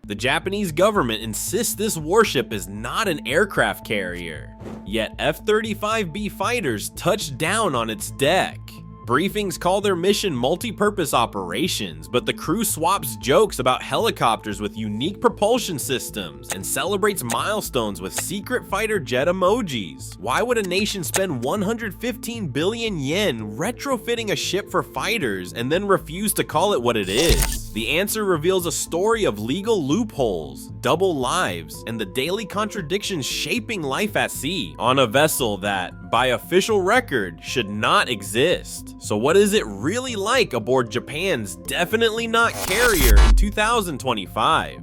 The Japanese government insists this warship is not an aircraft carrier, yet F-35B fighters touch down on its deck. Briefings call their mission multi-purpose operations, but the crew swaps jokes about helicopters with unique propulsion systems and celebrates milestones with secret fighter jet emojis. Why would a nation spend 115 billion yen retrofitting a ship for fighters and then refuse to call it what it is? The answer reveals a story of legal loopholes, double lives, and the daily contradictions shaping life at sea on a vessel that, by official record, should not exist. So what is it really like aboard Japan's definitely not carrier in 2025?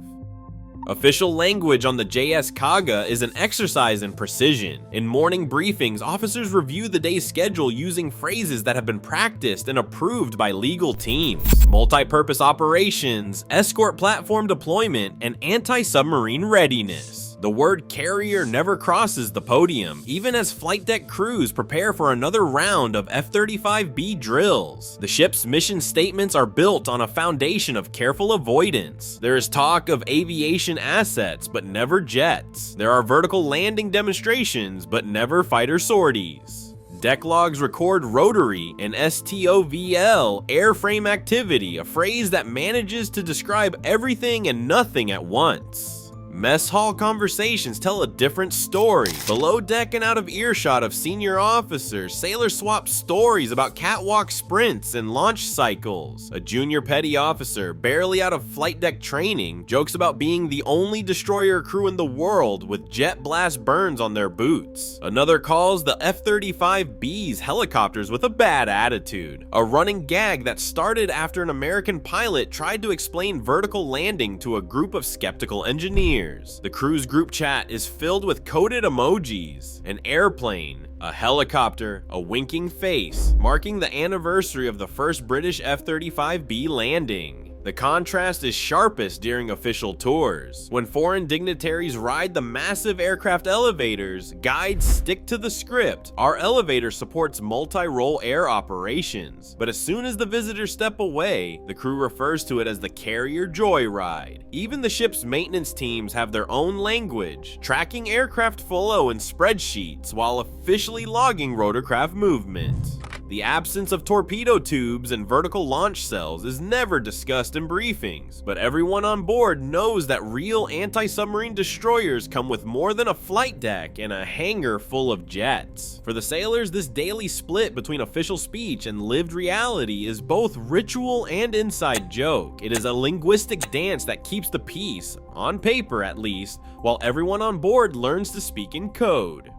Official language on the JS Kaga is an exercise in precision. In morning briefings, officers review the day's schedule using phrases that have been practiced and approved by legal teams. Multi-purpose operations, escort platform deployment, and anti-submarine readiness. The word carrier never crosses the podium, even as flight deck crews prepare for another round of F-35B drills. The ship's mission statements are built on a foundation of careful avoidance. There is talk of aviation assets, but never jets. There are vertical landing demonstrations, but never fighter sorties. Deck logs record rotary and STOVL airframe activity, a phrase that manages to describe everything and nothing at once. Mess hall conversations tell a different story. Below deck and out of earshot of senior officers, sailors swap stories about catwalk sprints and launch cycles. A junior petty officer, barely out of flight deck training, jokes about being the only destroyer crew in the world with jet blast burns on their boots. Another calls the F-35B's helicopters with a bad attitude, a running gag that started after an American pilot tried to explain vertical landing to a group of skeptical engineers. The crew's group chat is filled with coded emojis, an airplane, a helicopter, a winking face, marking the anniversary of the first British F-35B landing. The contrast is sharpest during official tours. When foreign dignitaries ride the massive aircraft elevators, guides stick to the script. Our elevator supports multi-role air operations, but as soon as the visitors step away, the crew refers to it as the carrier joyride. Even the ship's maintenance teams have their own language, tracking aircraft flow in spreadsheets while officially logging rotorcraft movement. The absence of torpedo tubes and vertical launch cells is never discussed in briefings, but everyone on board knows that real anti-submarine destroyers come with more than a flight deck and a hangar full of jets. For the sailors, this daily split between official speech and lived reality is both ritual and inside joke. It is a linguistic dance that keeps the peace, on paper at least, while everyone on board learns to speak in code.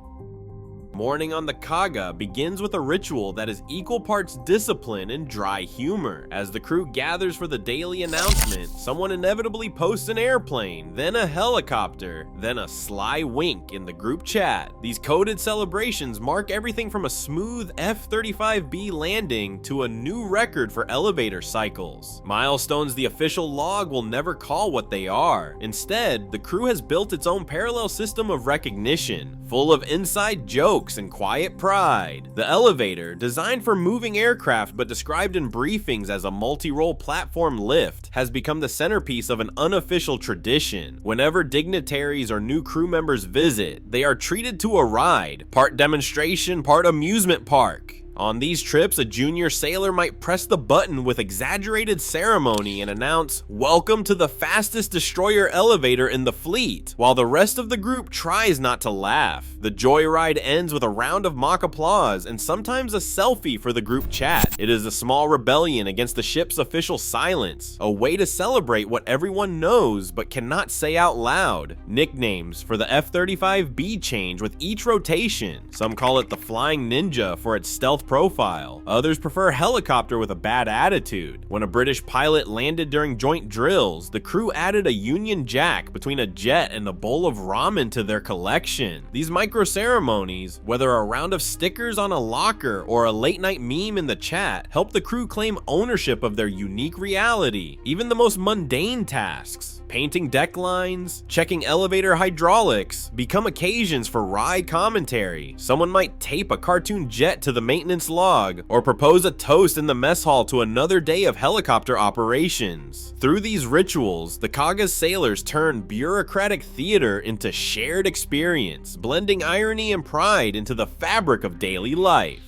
Morning on the Kaga begins with a ritual that is equal parts discipline and dry humor. As the crew gathers for the daily announcement, someone inevitably posts an airplane, then a helicopter, then a sly wink in the group chat. These coded celebrations mark everything from a smooth F-35B landing to a new record for elevator cycles. Milestones the official log will never call what they are. Instead, the crew has built its own parallel system of recognition, full of inside jokes and quiet pride. The elevator, designed for moving aircraft but described in briefings as a multi-role platform lift, has become the centerpiece of an unofficial tradition. Whenever dignitaries or new crew members visit, they are treated to a ride, part demonstration, part amusement park. On these trips, a junior sailor might press the button with exaggerated ceremony and announce, "Welcome to the fastest destroyer elevator in the fleet," while the rest of the group tries not to laugh. The joyride ends with a round of mock applause and sometimes a selfie for the group chat. It is a small rebellion against the ship's official silence, a way to celebrate what everyone knows but cannot say out loud. Nicknames for the F-35B change with each rotation. Some call it the Flying Ninja for its stealth profile. Others prefer helicopter with a bad attitude. When a British pilot landed during joint drills, the crew added a Union Jack between a jet and a bowl of ramen to their collection. These micro ceremonies, whether a round of stickers on a locker or a late night meme in the chat, help the crew claim ownership of their unique reality. Even the most mundane tasks, painting deck lines, checking elevator hydraulics, become occasions for wry commentary. Someone might tape a cartoon jet to the maintenance maintenance log, or propose a toast in the mess hall to another day of helicopter operations. Through these rituals, the Kaga's sailors turned bureaucratic theater into shared experience, blending irony and pride into the fabric of daily life.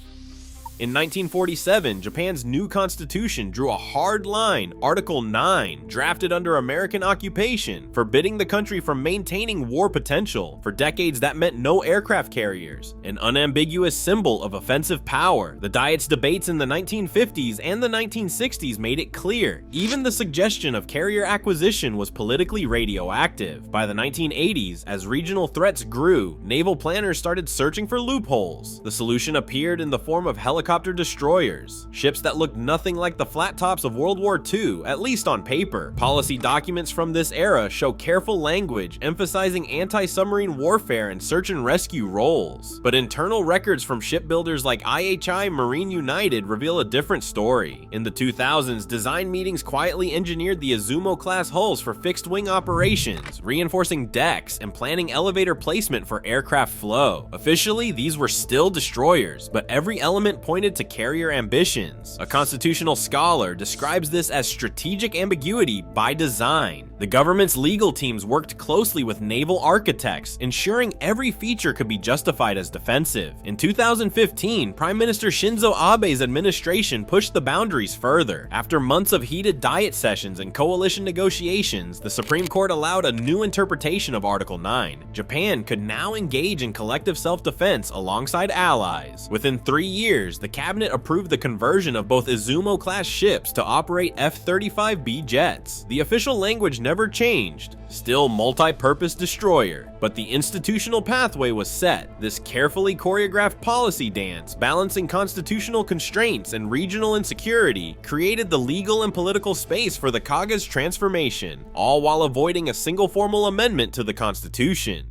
In 1947, Japan's new constitution drew a hard line, Article 9, drafted under American occupation, forbidding the country from maintaining war potential. For decades, that meant no aircraft carriers, an unambiguous symbol of offensive power. The Diet's debates in the 1950s and the 1960s made it clear. Even the suggestion of carrier acquisition was politically radioactive. By the 1980s, as regional threats grew, naval planners started searching for loopholes. The solution appeared in the form of helicopter destroyers, ships that looked nothing like the flattops of World War II, at least on paper. Policy documents from this era show careful language emphasizing anti-submarine warfare and search and rescue roles. But internal records from shipbuilders like IHI Marine United reveal a different story. In the 2000s, design meetings quietly engineered the Izumo-class hulls for fixed-wing operations, reinforcing decks and planning elevator placement for aircraft flow. Officially, these were still destroyers, but every element pointed to carrier ambitions. A constitutional scholar describes this as strategic ambiguity by design. The government's legal teams worked closely with naval architects, ensuring every feature could be justified as defensive. In 2015, Prime Minister Shinzo Abe's administration pushed the boundaries further. After months of heated Diet sessions and coalition negotiations, the Supreme Court allowed a new interpretation of Article 9. Japan could now engage in collective self-defense alongside allies. Within 3 years, the cabinet approved the conversion of both Izumo-class ships to operate F-35B jets. The official language never changed, still multi-purpose destroyer, but the institutional pathway was set. This carefully choreographed policy dance, balancing constitutional constraints and regional insecurity, created the legal and political space for the Kaga's transformation, all while avoiding a single formal amendment to the Constitution.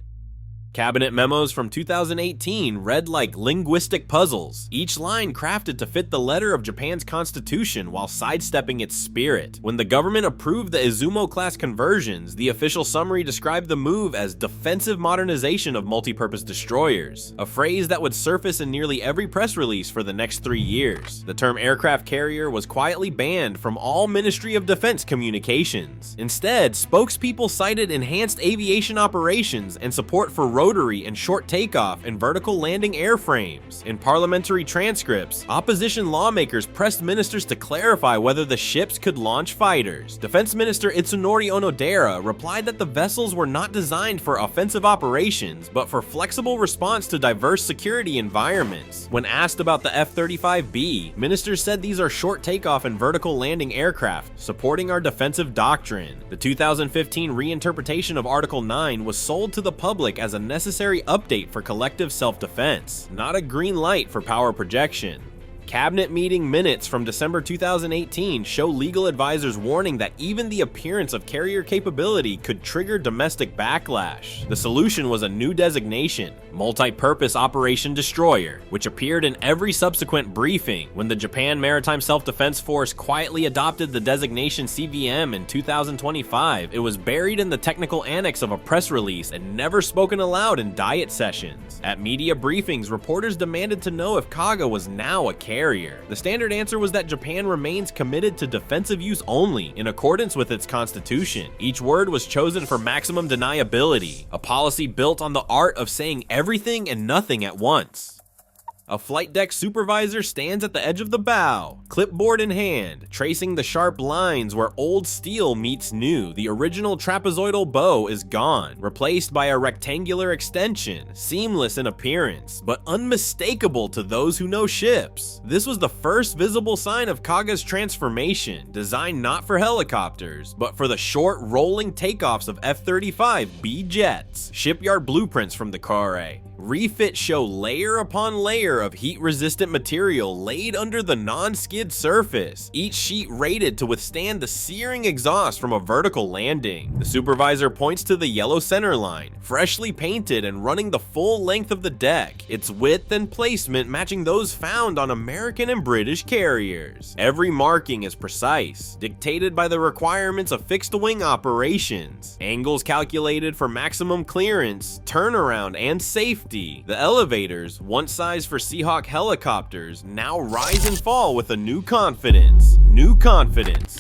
Cabinet memos from 2018 read like linguistic puzzles, each line crafted to fit the letter of Japan's constitution while sidestepping its spirit. When the government approved the Izumo-class conversions, the official summary described the move as defensive modernization of multipurpose destroyers, a phrase that would surface in nearly every press release for the next 3 years. The term aircraft carrier was quietly banned from all Ministry of Defense communications. Instead, spokespeople cited enhanced aviation operations and support for rotary and short takeoff and vertical landing airframes. In parliamentary transcripts, opposition lawmakers pressed ministers to clarify whether the ships could launch fighters. Defense Minister Itsunori Onodera replied that the vessels were not designed for offensive operations, but for flexible response to diverse security environments. When asked about the F-35B, ministers said these are short takeoff and vertical landing aircraft, supporting our defensive doctrine. The 2015 reinterpretation of Article 9 was sold to the public as a necessary update for collective self-defense, not a green light for power projection. Cabinet meeting minutes from December 2018 show legal advisors warning that even the appearance of carrier capability could trigger domestic backlash. The solution was a new designation, Multi-Purpose Operation Destroyer, which appeared in every subsequent briefing. When the Japan Maritime Self-Defense Force quietly adopted the designation CVM in 2025, it was buried in the technical annex of a press release and never spoken aloud in Diet sessions. At media briefings, reporters demanded to know if Kaga was now a carrier. The standard answer was that Japan remains committed to defensive use only, in accordance with its constitution. Each word was chosen for maximum deniability, a policy built on the art of saying everything and nothing at once. A flight deck supervisor stands at the edge of the bow, clipboard in hand, tracing the sharp lines where old steel meets new. The original trapezoidal bow is gone, replaced by a rectangular extension, seamless in appearance, but unmistakable to those who know ships. This was the first visible sign of Kaga's transformation, designed not for helicopters, but for the short, rolling takeoffs of F-35B jets. Shipyard blueprints from the Kare. Refit show layer upon layer of heat-resistant material laid under the non-skid surface, each sheet rated to withstand the searing exhaust from a vertical landing. The supervisor points to the yellow center line, freshly painted and running the full length of the deck, its width and placement matching those found on American and British carriers. Every marking is precise, dictated by the requirements of fixed-wing operations, angles calculated for maximum clearance, turnaround, and safety. safety. The elevators, once sized for Seahawk helicopters, now rise and fall with a new confidence.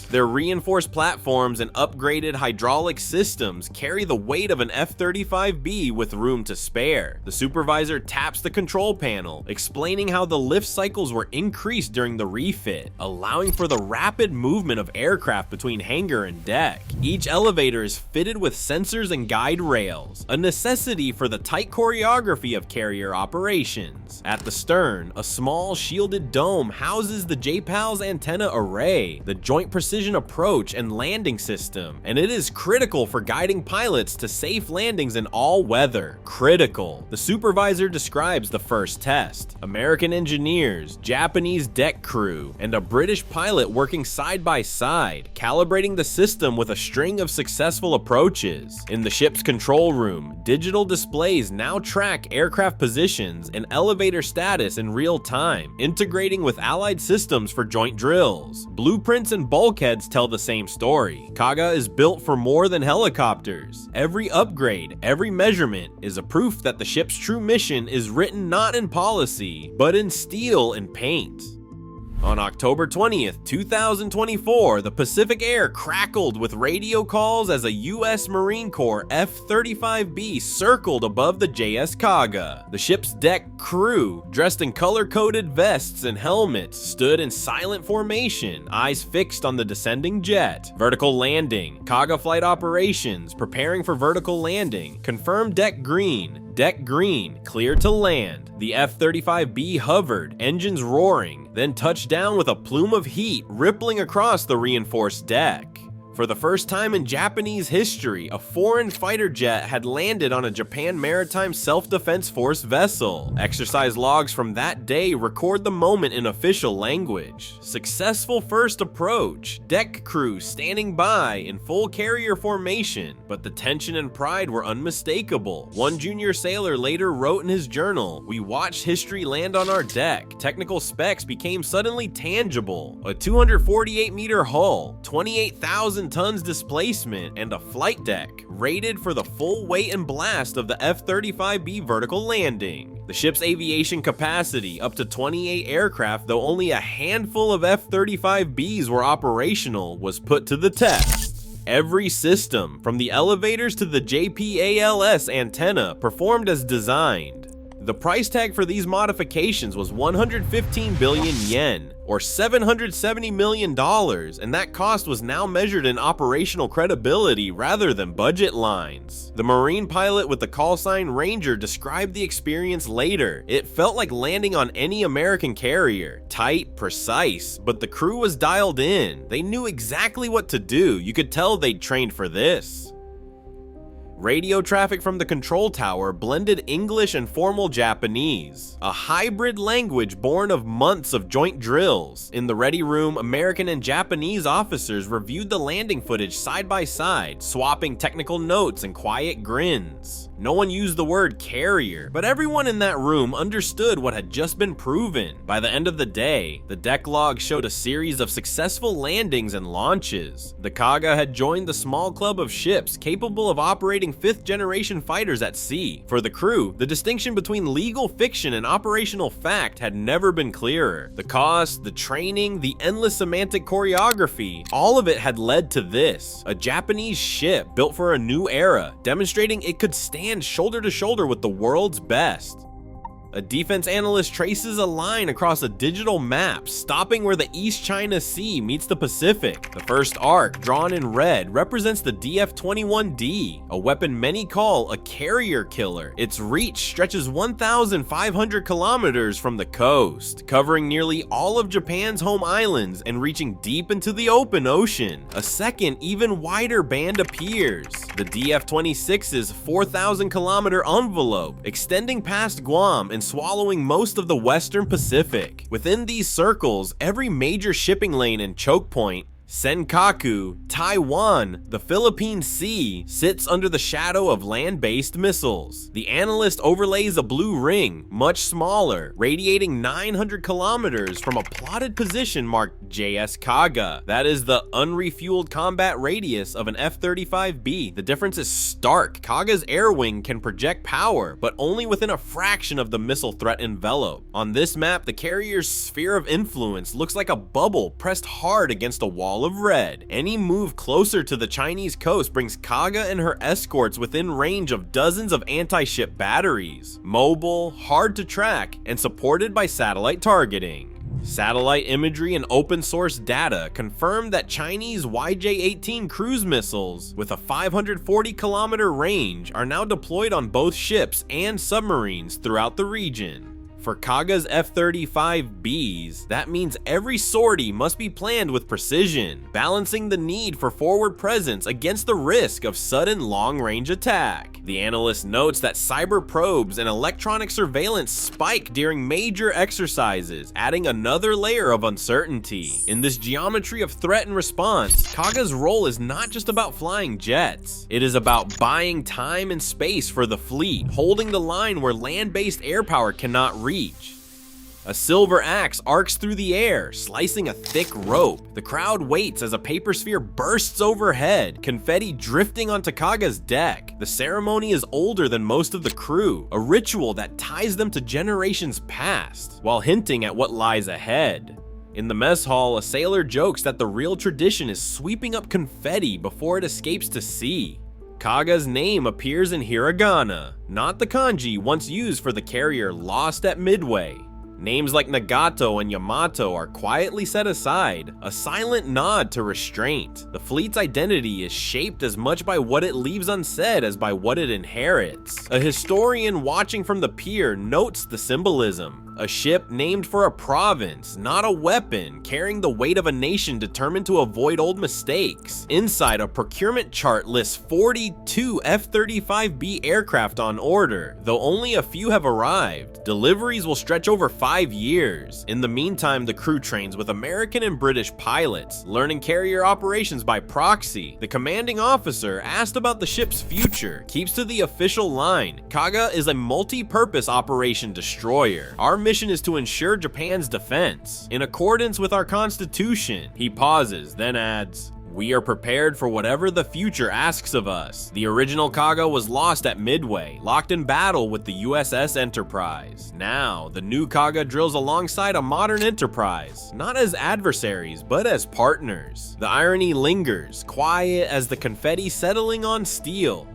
Their reinforced platforms and upgraded hydraulic systems carry the weight of an F-35B with room to spare. The supervisor taps the control panel, explaining how the lift cycles were increased during the refit, allowing for the rapid movement of aircraft between hangar and deck. Each elevator is fitted with sensors and guide rails, a necessity for the tight choreography of carrier operations. At the stern, a small shielded dome houses the JPAL's antenna array, the Joint Precision Approach and Landing System, and it is critical for guiding pilots to safe landings in all weather. Critical. The supervisor describes the first test. American engineers, Japanese deck crew, and a British pilot working side by side, calibrating the system with a string of successful approaches. In the ship's control room, digital displays now track aircraft positions and elevator status in real time, integrating with allied systems for joint drills. Blueprints and bulkheads tell the same story. Kaga is built for more than helicopters. Every upgrade, every measurement is a proof that the ship's true mission is written not in policy, but in steel and paint. On October 20th, 2024, the Pacific Air crackled with radio calls as a U.S. Marine Corps F-35B circled above the JS Kaga. The ship's deck crew, dressed in color-coded vests and helmets, stood in silent formation, eyes fixed on the descending jet. Vertical landing. Kaga flight operations, preparing for vertical landing. Confirmed deck green. Deck green, clear to land. The F-35B hovered, engines roaring, then touched down with a plume of heat rippling across the reinforced deck. For the first time in Japanese history, a foreign fighter jet had landed on a Japan Maritime Self-Defense Force vessel. Exercise logs from that day record the moment in official language. Successful first approach, deck crew standing by in full carrier formation, but the tension and pride were unmistakable. One junior sailor later wrote in his journal, "We watched history land on our deck. Technical specs became suddenly tangible. A 248-meter hull, 28,000 tons displacement, and a flight deck, rated for the full weight and blast of the F-35B vertical landing. The ship's aviation capacity, up to 28 aircraft, though only a handful of F-35Bs were operational, was put to the test. Every system, from the elevators to the JPALS antenna, performed as designed. The price tag for these modifications was 115 billion yen, or $770 million, and that cost was now measured in operational credibility rather than budget lines. The Marine pilot with the call sign Ranger described the experience later. "It felt like landing on any American carrier. Tight, precise, but the crew was dialed in. They knew exactly what to do. You could tell they'd trained for this." Radio traffic from the control tower blended English and formal Japanese, a hybrid language born of months of joint drills. In the ready room, American and Japanese officers reviewed the landing footage side by side, swapping technical notes and quiet grins. No one used the word carrier, but everyone in that room understood what had just been proven. By the end of the day, the deck log showed a series of successful landings and launches. The Kaga had joined the small club of ships capable of operating fifth-generation fighters at sea. For the crew, the distinction between legal fiction and operational fact had never been clearer. The cost, the training, the endless semantic choreography, all of it had led to this: a Japanese ship built for a new era, demonstrating it could stand shoulder to shoulder with the world's best. A defense analyst traces a line across a digital map, stopping where the East China Sea meets the Pacific. The first arc, drawn in red, represents the DF-21D, a weapon many call a carrier killer. Its reach stretches 1,500 kilometers from the coast, covering nearly all of Japan's home islands and reaching deep into the open ocean. A second, even wider band appears, the DF-26's 4,000-kilometer envelope, extending past Guam and swallowing most of the western Pacific. Within these circles, every major shipping lane and choke point Senkaku, Taiwan, the Philippine Sea, sits under the shadow of land-based missiles. The analyst overlays a blue ring, much smaller, radiating 900 kilometers from a plotted position marked JS Kaga. That is the unrefueled combat radius of an F-35B. The difference is stark. Kaga's air wing can project power, but only within a fraction of the missile threat envelope. On this map, the carrier's sphere of influence looks like a bubble pressed hard against a wall of red. Any move closer to the Chinese coast brings Kaga and her escorts within range of dozens of anti-ship batteries, mobile, hard to track, and supported by satellite targeting. Satellite imagery and open source data confirm that Chinese YJ-18 cruise missiles with a 540-kilometer range are now deployed on both ships and submarines throughout the region. For Kaga's F-35Bs, that means every sortie must be planned with precision, balancing the need for forward presence against the risk of sudden long-range attack. The analyst notes that cyber probes and electronic surveillance spike during major exercises, adding another layer of uncertainty. In this geometry of threat and response, Kaga's role is not just about flying jets. It is about buying time and space for the fleet, holding the line where land-based air power cannot reach. A silver axe arcs through the air, slicing a thick rope. The crowd waits as a paper sphere bursts overhead, confetti drifting onto Kaga's deck. The ceremony is older than most of the crew, a ritual that ties them to generations past, while hinting at what lies ahead. In the mess hall, a sailor jokes that the real tradition is sweeping up confetti before it escapes to sea. Kaga's name appears in hiragana, not the kanji once used for the carrier lost at Midway. Names like Nagato and Yamato are quietly set aside, a silent nod to restraint. The fleet's identity is shaped as much by what it leaves unsaid as by what it inherits. A historian watching from the pier notes the symbolism. A ship named for a province, not a weapon, carrying the weight of a nation determined to avoid old mistakes. Inside, a procurement chart lists 42 F-35B aircraft on order, though only a few have arrived. Deliveries will stretch over 5 years. In the meantime, the crew trains with American and British pilots, learning carrier operations by proxy. The commanding officer, asked about the ship's future, keeps to the official line. Kaga is a multi-purpose operation destroyer. Our mission is to ensure Japan's defense, in accordance with our constitution. He pauses, then adds, "We are prepared for whatever the future asks of us." The original Kaga was lost at Midway, locked in battle with the USS Enterprise. Now, the new Kaga drills alongside a modern Enterprise, not as adversaries, but as partners. The irony lingers, quiet as the confetti settling on steel.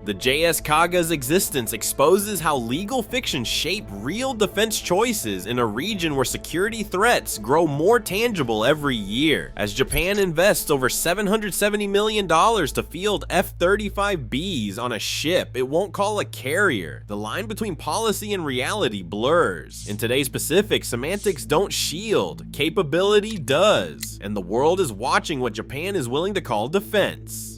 The JS Kaga's existence exposes how legal fiction shape real defense choices in a region where security threats grow more tangible every year. As Japan invests over $770 million to field F-35Bs on a ship it won't call a carrier, the line between policy and reality blurs. In today's Pacific, semantics don't shield, capability does, and the world is watching what Japan is willing to call defense.